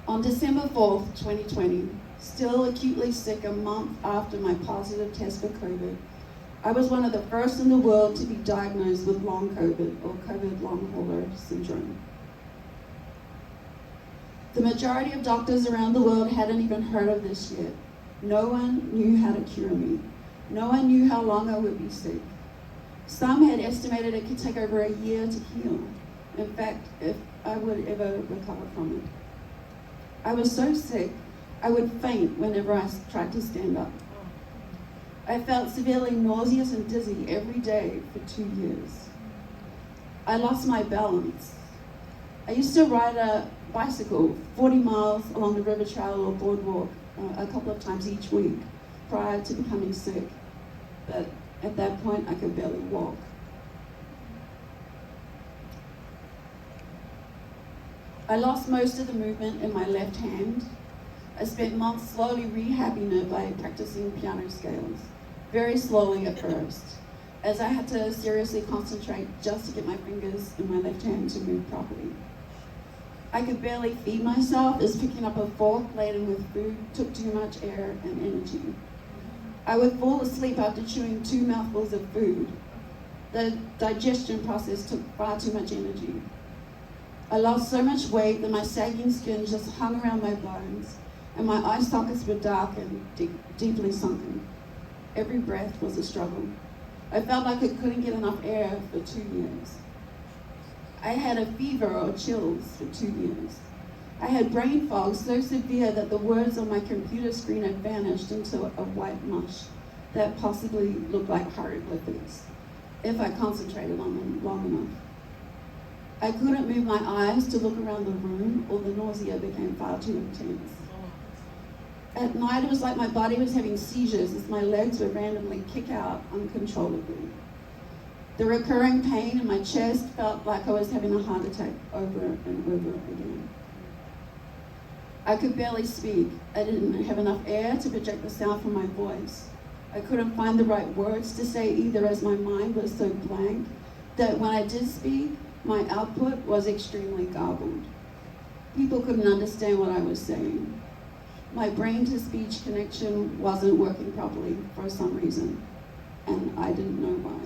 On December 4th, 2020, still acutely sick a month after my positive test for COVID, I was one of the first in the world to be diagnosed with long COVID, or COVID long hauler syndrome. The majority of doctors around the world hadn't even heard of this yet. No one knew how to cure me. No one knew how long I would be sick. Some had estimated it could take over a year to heal. In fact, if I would ever recover from it. I was so sick, I would faint whenever I tried to stand up. I felt severely nauseous and dizzy every day for 2 years. I lost my balance. I used to ride a bicycle 40 miles along the river trail or boardwalk a couple of times each week prior to becoming sick. But at that point, I could barely walk. I lost most of the movement in my left hand. I spent months slowly rehabbing it by practicing piano scales, very slowly at first, as I had to seriously concentrate just to get my fingers in my left hand to move properly. I could barely feed myself as picking up a fork laden with food took too much air and energy. I would fall asleep after chewing 2 mouthfuls of food. The digestion process took far too much energy. I lost so much weight that my sagging skin just hung around my bones, and my eye sockets were dark and deeply sunken. Every breath was a struggle. I felt like I couldn't get enough air for 2 years. I had a fever or chills for 2 years. I had brain fog so severe that the words on my computer screen had vanished into a white mush that possibly looked like hieroglyphics, if I concentrated on them long enough. I couldn't move my eyes to look around the room, or the nausea became far too intense. At night, it was like my body was having seizures as my legs would randomly kick out uncontrollably. The recurring pain in my chest felt like I was having a heart attack over and over again. I could barely speak. I didn't have enough air to project the sound from my voice. I couldn't find the right words to say either, as my mind was so blank that when I did speak, my output was extremely garbled. People couldn't understand what I was saying. My brain-to-speech connection wasn't working properly for some reason, and I didn't know why.